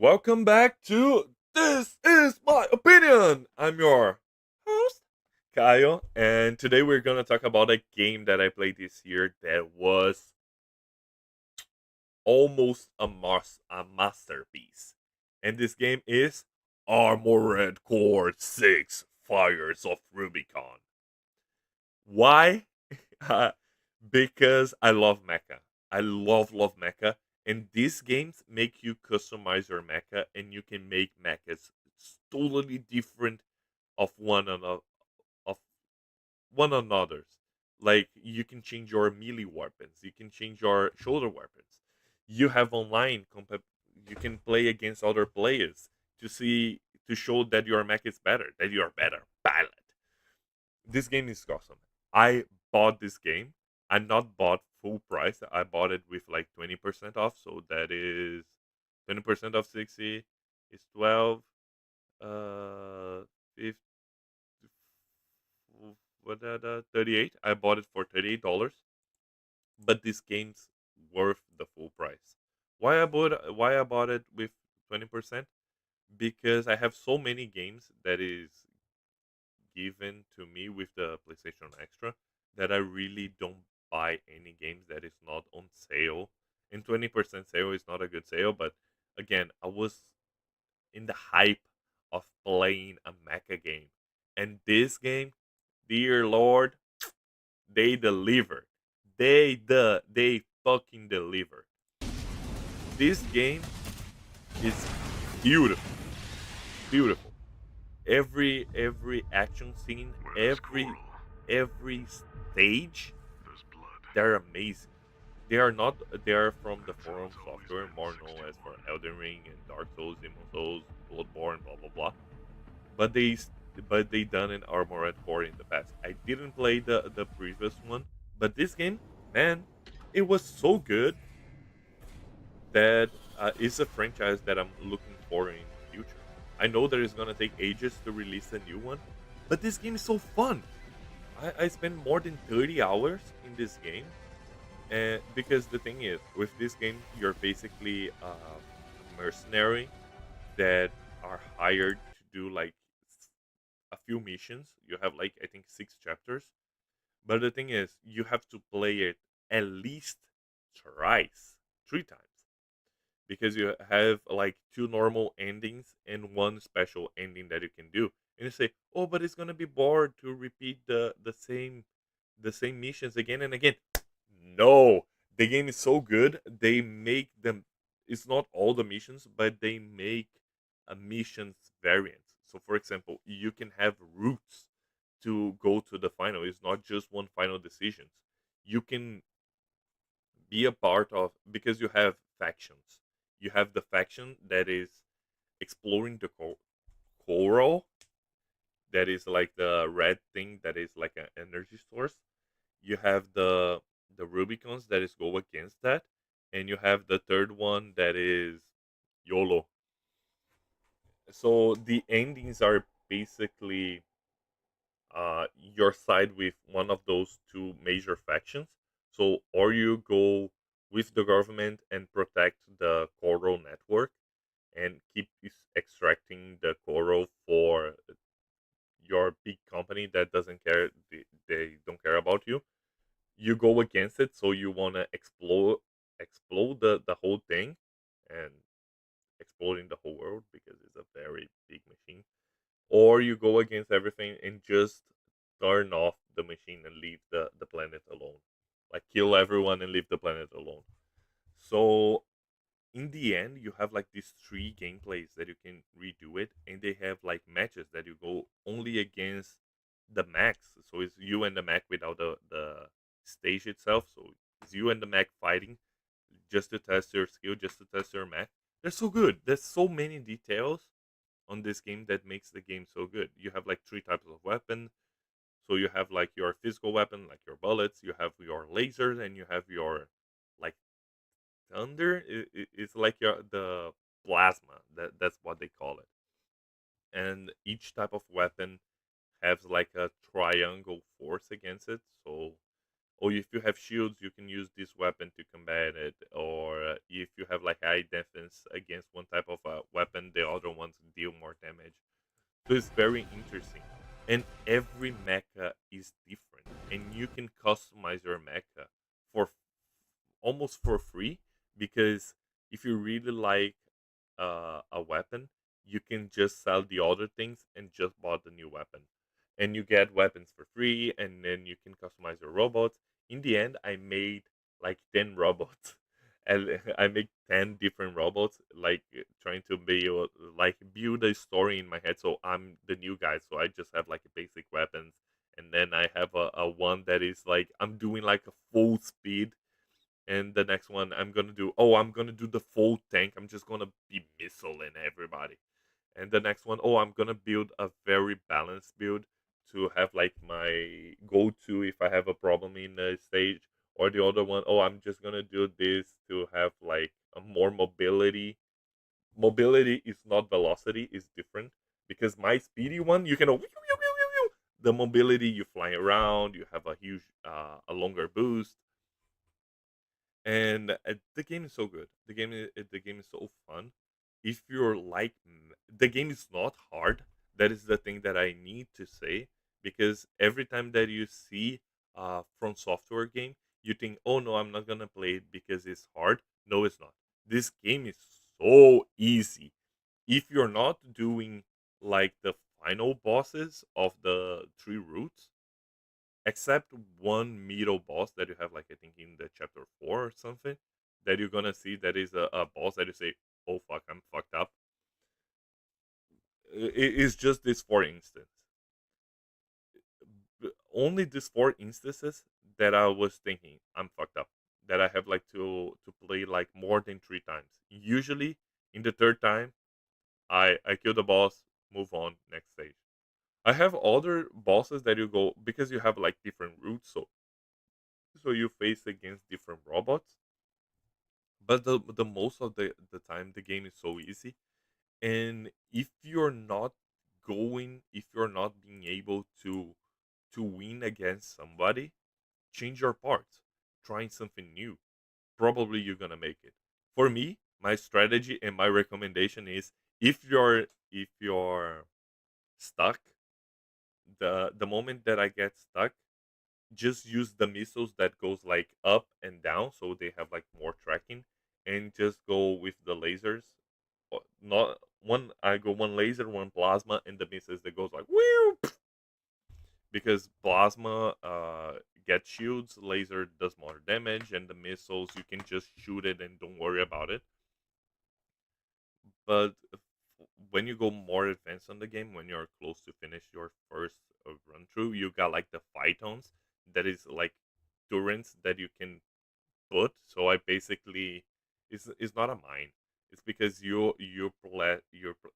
Welcome back to This Is My Opinion. I'm your host, Kyle, and today we're going to talk about a game that I played this year that was almost a masterpiece. And this game is Armored Core 6 Fires of Rubicon. Why? Uh, because I love mecha. I love mecha, and these games make you customize your mecha, and you can make mechas totally different of of one another's. Like you can change your melee weapons, you can change your shoulder weapons. You have you can play against other players to show that your mech is better, that you are better pilot. This game is awesome. I bought this game. I not bought full price. I bought it with like 20% off. So that is 20% of 60 is 12. 50, what 38. I bought it for $38. But this game's worth the full price. Why I bought it with 20%? Because I have so many games that is given to me with the PlayStation Extra that I really don't buy any games that is not on sale. And 20% sale is not a good sale, but again, I was in the hype of playing a mecha game. And this game, dear Lord, they delivered. They fucking delivered. This game is beautiful. Beautiful. Every action scene, every stage, they're amazing. They are not they are from the Forum Software, more known as for Elden Ring and Dark Souls, Demon Souls, Bloodborne, blah blah blah. But they done an Armored Core in the past. I didn't play the previous one, but this game, man, it was so good that it's a franchise that I'm looking for in the future. I know that it's gonna take ages to release a new one, but this game is so fun. I spent more than 30 hours in this game, and because the thing is, with this game, you're basically a mercenary that are hired to do like a few missions. You have like I think 6 chapters, but the thing is, you have to play it at least thrice, 3 times because you have like two normal endings and one special ending that you can do. And you say, "Oh, but it's gonna be bored to repeat the same missions again and again." No, the game is so good. They make them. It's not all the missions, but they make a missions variants. So, for example, you can have routes to go to the final. It's not just one final decisions. You can be a part of because you have factions. You have the faction that is exploring the coral, that is like the red thing that is like an energy source. You have the Rubicons that is go against that, and you have the third one that is YOLO. So the endings are basically your side with one of those two major factions. So, or you go with the government and protect the coral network and keep extracting the coral for your big company that doesn't care. They don't care about you. You go against it, so you want to explode the whole thing and exploding the whole world because it's a very big machine, or you go against everything and just turn off the machine and leave the planet alone, like kill everyone and leave the planet alone. So in the end, you have like these three gameplays that you can redo it, and they have like matches that you go only against the max. So it's you and the mech without the stage itself. So it's you and the mech fighting just to test your skill, just to test your mech. They're so good. There's so many details on this game that makes the game so good. You have like three types of weapon. So you have like your physical weapon, like your bullets. You have your lasers, and you have your like thunder. It's like the plasma. That's what they call it. And each type of weapon has like a triangle force against it. So oh, if you have shields, you can use this weapon to combat it, or if you have like high defense against one type of weapon, the other ones deal more damage. So it's very interesting. And every mecha is different. And you can customize your mecha for almost for free, because if you really like a weapon, you can just sell the other things and just bought the new weapon. And you get weapons for free, and then you can customize your robots. In the end, I made like 10 robots. And I make 10 different robots, like trying to build, like build a story in my head. So I'm the new guy, so I just have like basic weapons, and then I have a one that is like I'm doing like a full speed, and the next one I'm gonna do the full tank. I'm just gonna be missiling everybody. And the next one, I'm gonna build a very balanced build to have like my go-to if I have a problem in the stage. Or the other one, I'm just gonna do this to have like a more mobility. Mobility is not velocity, is different, because my speedy one, you can go, the mobility, you fly around, you have a huge a longer boost. And the game is so good. The game is so fun. If you're like the game is not hard. That is the thing that I need to say, because every time that you see from software game, you think, oh no, I'm not gonna play it because it's hard. No, it's not. This game is so easy. If you're not doing like the final bosses of the three routes, except one middle boss that you have, like I think in the chapter 4 or something, that you're gonna see that is a boss that you say, oh fuck, I'm fucked up. It is just this four instance. Only these four instances that I was thinking I'm fucked up. That I have like to play like more than 3 times. Usually in the third time, I kill the boss, move on, next stage. I have other bosses that you go, because you have like different routes, so you face against different robots. But the most of the time, the game is so easy. And if you're not being able to win against somebody, change your parts, trying something new. Probably you're gonna make it. For me, my strategy and my recommendation is, if you're stuck, the moment that I get stuck, just use the missiles that goes like up and down, so they have like more tracking, and just go with the lasers. Not one, I go one laser, one plasma, and the missiles that goes like whew, because plasma gets shields, laser does more damage, and the missiles you can just shoot it and don't worry about it. But when you go more advanced on the game, when you're close to finish your first run through, you got like the phytons, that is like turrets that you can put. So I basically, it's not a mine. It's because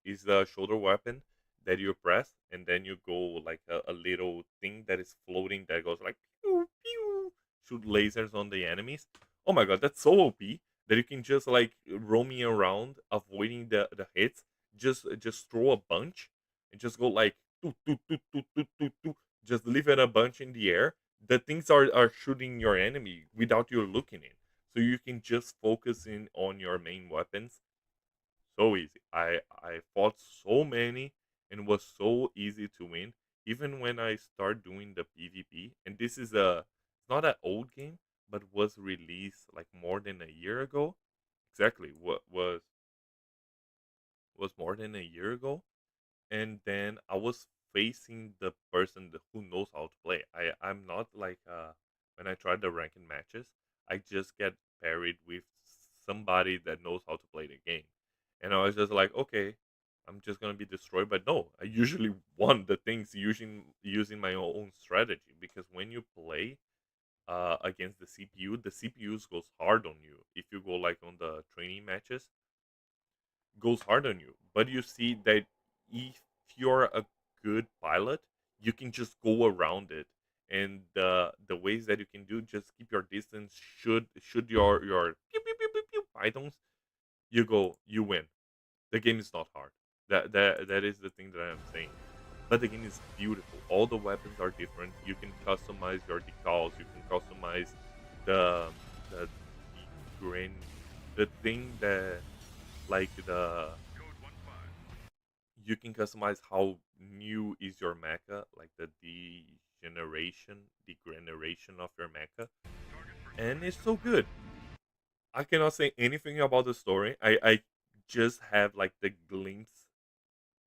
is the shoulder weapon that you press, and then you go like a little thing that is floating that goes like pew pew, shoot lasers on the enemies. Oh my god, that's so OP that you can just like roaming around, avoiding the hits. Just throw a bunch and just go like toot, toot, toot, toot, toot, toot, toot, just leave it a bunch in the air. The things are shooting your enemy without you looking in, so you can just focus in on your main weapons. So easy. I fought so many, and it was so easy to win. Even when I start doing the PvP, and this is a it's not an old game, but was released like more than a year ago. Exactly, what was more than a year ago. And then I was facing the person who knows how to play. I'm not like when I tried the ranking matches, I just get paired with somebody that knows how to play the game, and I was just like, okay, I'm just gonna be destroyed. But no, I usually won the things using my own strategy, because when you play against the CPU, the CPUs goes hard on you. If you go like on the training matches, goes hard on you. But you see that if you're a good pilot, you can just go around it. And the ways that you can do, just keep your distance. Should your pew, pew, pew, pew, pew, pythons, you win. The game is not hard. That is the thing that I'm saying. but the game is beautiful. All the weapons are different. You can customize your decals. You can customize the the grain, the thing that like the you can customize how new is your mecha, like the degeneration of your mecha, and it's so good. I cannot say anything about the story. I just have like the glimpse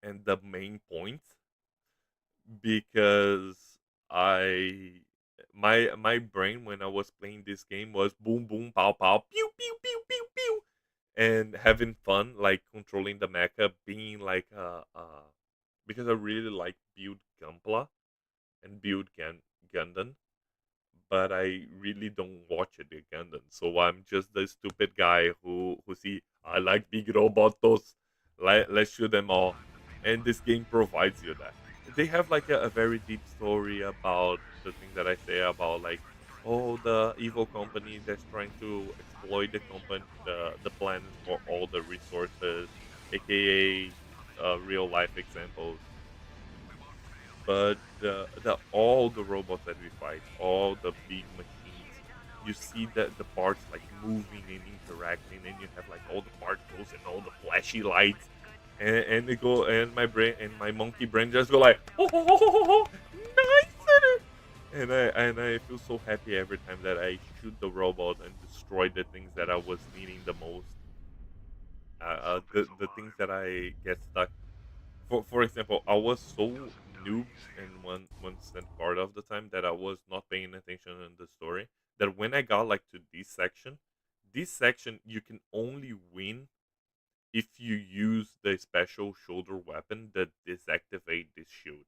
and the main points because I my brain when I was playing this game was boom boom pow pow pew pew pew pew pew and having fun like controlling the mecha being like because I really like build Gunpla and build Gundam, but I really don't watch it the Gundam. So I'm just the stupid guy who see I like big robots. Let's shoot them all, and this game provides you that. They have like a very deep story about the thing that I say about like oh the evil company that's trying to exploit the company the planet for all the resources, aka real life examples, but the all the robots that we fight, all the big machines, you see the parts like moving and interacting, and you have like all the particles and all the flashy lights, and they go and my brain and my monkey brain just go like oh, nice, and I feel so happy every time that I shoot the robot and destroy the things that I was needing the most, the things that I get stuck for example, I was so noob in one cent part of the time that I was not paying attention in the story. That when I got like to this section you can only win if you use the special shoulder weapon that disactivate this shield.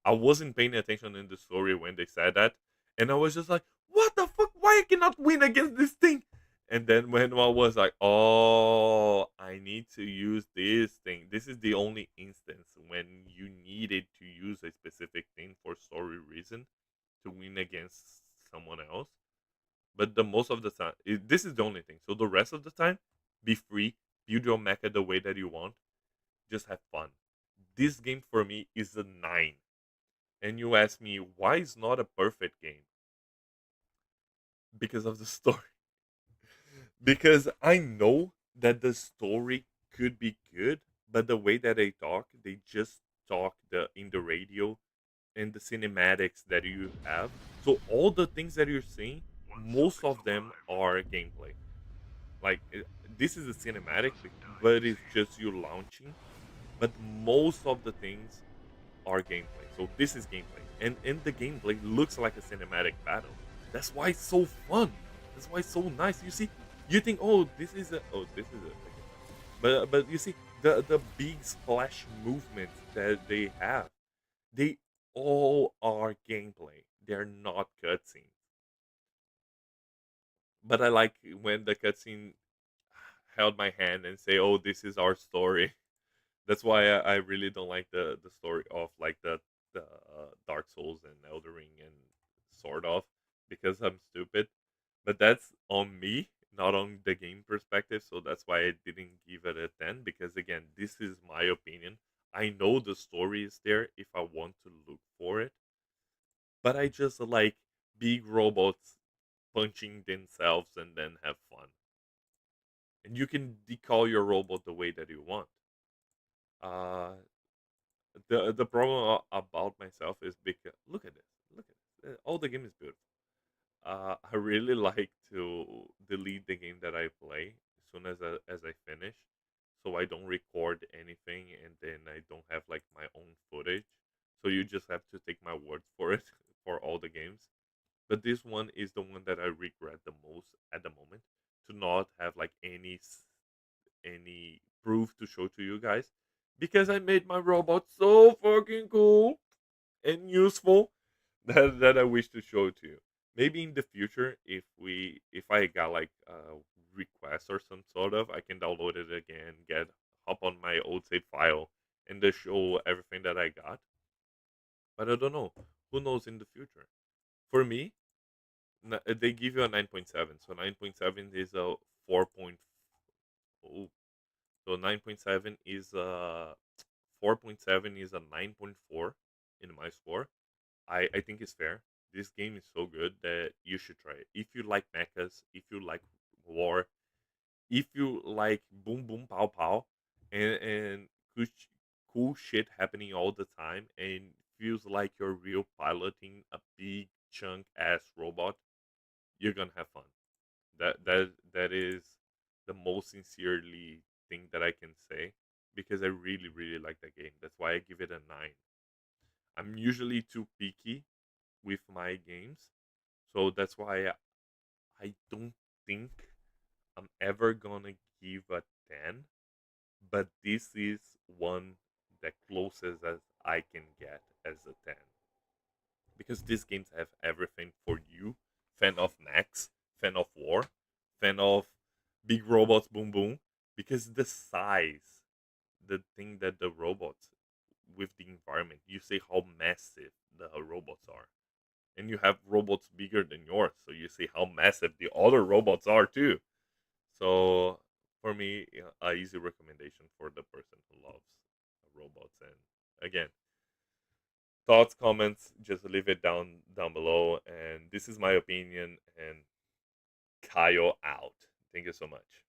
I wasn't paying attention in the story when they said that, and I was just like, "What the fuck? Why I cannot win against this thing?" And then when I was like, "Oh, I need to use this thing. This is the only instance when you needed to use a specific thing for story reason to win against someone else." But the most of the time, this is the only thing. So the rest of the time, be free, build your mecha the way that you want, just have fun. This game for me is a 9, and you ask me why it's not a perfect game because of the story. Because I know that the story could be good, but the way that they just talk in the radio and the cinematics that you have. So all the things that you're seeing, most of them are gameplay. Like this is a cinematic, but it's just you launching. But most of the things are gameplay. So this is gameplay, and the gameplay looks like a cinematic battle. That's why it's so fun. That's why it's so nice. You see, you think, oh, this is a, okay. But you see, the big splash movements that they have, they all are gameplay. They're not cutscenes. But I like when the cutscene held my hand and say, "Oh, this is our story." That's why I really don't like the story of like the Dark Souls and Elden Ring and sort of because I'm stupid. But that's on me, not on the game perspective. So that's why I didn't give it a 10 because again, this is my opinion. I know the story is there if I want to look for it, but I just like big robots punching themselves and then have fun. And you can decal your robot the way that you want. Uh, the problem about myself is because look at this. All the game is beautiful. I really like to delete the game that I play as soon as I finish, so I don't record anything and then I don't have like my own footage. So you just have to take my word for it for all the games. But this one is the one that I regret the most at the moment to not have like any proof to show to you guys because I made my robot so fucking cool and useful that I wish to show to you. Maybe in the future, if I got like a request or some sort of, I can download it again, get hop on my old save file, and just show everything that I got. But I don't know. Who knows in the future? For me, they give you a 9.7, so 9.7 is a 4.0. So 9.7 is 4.7 is a 9.4 in my score. I think it's fair. This game is so good that you should try it. If you like mechas, if you like war, if you like boom boom pow pow, and cool shit happening all the time, and feels like you're real piloting a big chunk ass robot, you're gonna have fun. That is the most sincerely thing that I can say, because I really really like that game. That's why I give it a 9. I'm usually too picky with my games, so that's why I don't think I'm ever gonna give a 10, but this is one that closest as I can get as a 10, because these games have everything for you, fan of mechs, fan of war, fan of big robots, boom boom, because the size, the thing that the robots with the environment, you see how massive the robots are, and you have robots bigger than yours, so you see how massive the other robots are too. So for me, a easy recommendation for the person who loves robots. And again, thoughts, comments, just leave it down below. And this is my opinion. And Kyle out. Thank you so much.